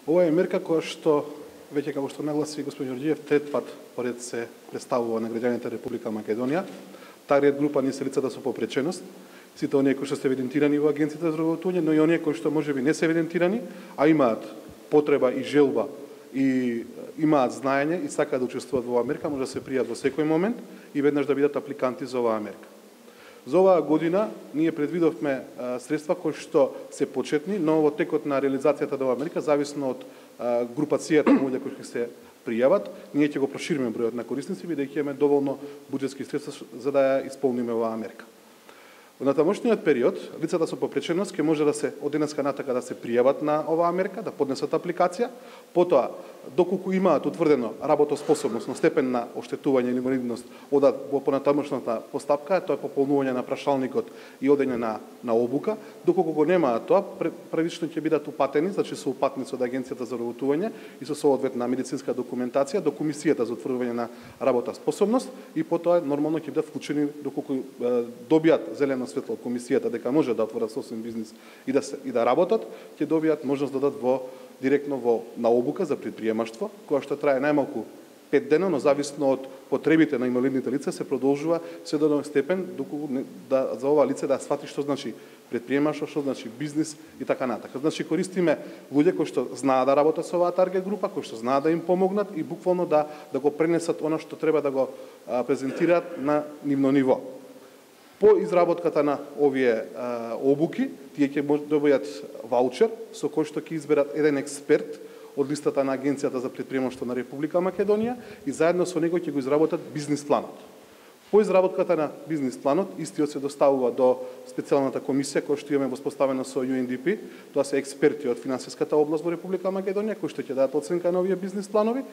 Ова е мерка која што, веќе како што нагласи господин Ѓорѓиев, трет пат поред се представува на граѓаните Република Македонија. Таргет група не се лицата со попреченост, сите оние кои што се евидентирани во Агенцијата за вработување, но и оние кои што можеби не се евидентирани, а имаат потреба и желба и имаат знаење и сакаат да учествуваат во оваа мерка, може да се пријават во секој момент и веднаш да бидат апликанти за оваа мерка. За оваа година ние предвидовме средства кои што се почетни, но во текот на реализацијата на оваа мерка, зависно од групацијата на луѓе кои ќе се пријават, ние ќе го прошириме бројот на корисници, бидејќи имаме доволно буџетски средства за да ја исполниме оваа мерка. Во натамошниот период, лицата со попреченост ќе може да се од денеска натака да се пријават на оваа мерка, да поднесат апликација, потоа доколку имаат утврдено работоспособност на степен на оштетување или инвалидност, одат во понатамошната постапка, тоа е пополнување на прашалникот и одење на обука. Доколку го немаат тоа, првично ќе бидат упатени, значи со упатници од Агенцијата за вработување и со соодветна медицинска документација до Комисијата за утврдување на работоспособност и потоа нормално ќе бидат вклучени доколку добијат зелено светло од Комисијата дека може да отворат собствен бизнис и да работат, ќе добијат можност да дадат директно на обука за предприемаштво, која што трае најмалку 5 дена, но зависно од потребите на инвалидните лица се продолжува се до степен доколку за ова лице да свати што значи предприемаштво, што значи бизнис и така натака. Значи користиме луѓе кои што знаат да работат со оваа таргет група, кои што знаат да им помогнат и буквално да го пренесат она што треба да го презентираат на нивно ниво. По изработката на овие обуки, тие ќе добијат ваучер со кој што ќе изберат еден експерт од листата на Агенцијата за предприемаштво на Република Македонија и заедно со него ќе го изработат бизнис планот. По изработката на бизнис планот, истиот се доставува до специјалната комисија која што имаме воспоставена со UNDP, тоа се експерти од финансиската област во Република Македонија кои што ќе дадат оценка на овие бизнис планови.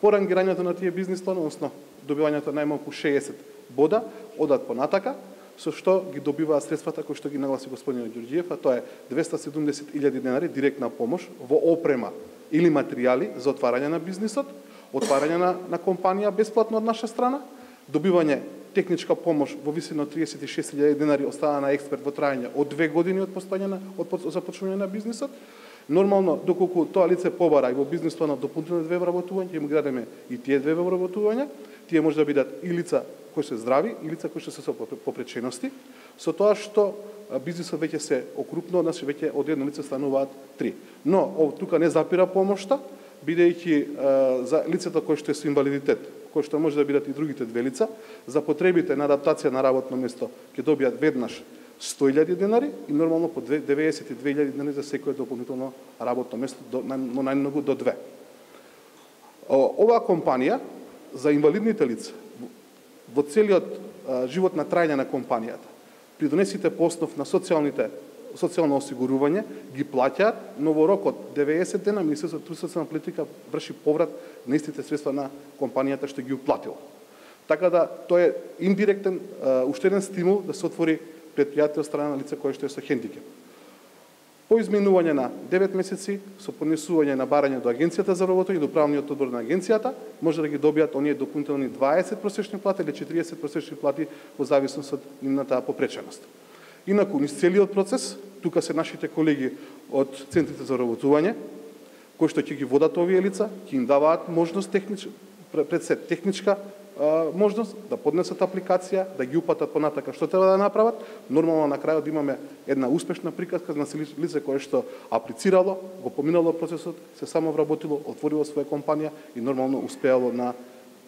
По рангирањето на тие бизнис планови, односно добивањето најмалку 60 бода, одат понатака, со што ги добиваат средствата кои што ги нагласи господин Ѓорѓиев, а тоа е 270.000 денари директна помош во опрема или материјали за отварање на бизнисот, отварање на компанија бесплатно од наша страна, добивање техничка помош во висина од 36.000 денари од страна на експерт во трајање од 2 години од започнување на бизнисот. Нормално, доколку тоа лице побара и во бизнис планот дополнителни 2 вработувања, ќе му градиме и тие 2 вработувања, тие може да бидат и лица кои се здрави и лица кои што се со попречености, со тоа што бизнисот веќе се окрупно, значи веќе од едно лице стануваат 3. Но тука не запира помошта, бидејќи за лицата кои што е со инвалидитет, кои што може да бидат и другите 2 лица, за потребите на адаптација на работно место ќе добијат веднаш 100.000 денари и нормално по 92.000 денари за секое дополнително работно место, но најмногу до 2. Оваа компанија за инвалидните лица во целиот живот на трајање на компанијата, придонесите по основ на социјално осигурување ги плаќаат, но во рок од 90 дена Министерството на трудот и социјална политика врши поврат на истите средства на компанијата што ги уплатила. Така да тоа е индиректен уште еден стимул да се отвори предпријатие од страна на лице кое што е со хендикеп. По изменување на 9 месеци, со поднесување на барање до Агенцијата за вработување, до управниот одбор на Агенцијата, може да ги добијат оние дополнителни 20 просечни плати или 40 просечни плати во зависност од нивната попреченост. Инаку, низ целиот процес, тука се нашите колеги од центрите за вработување, кои што ќе ги водат овие лица, ќе им даваат можност пред се техничка можност да поднесат апликација, да ги упатат понатака што треба да направат. Нормално на крајот да имаме една успешна приказка на лице кое што аплицирало, го поминало процесот, се само вработило, отворило своја компанија и нормално успеало на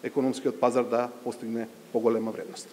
економскиот пазар да постигне поголема вредност.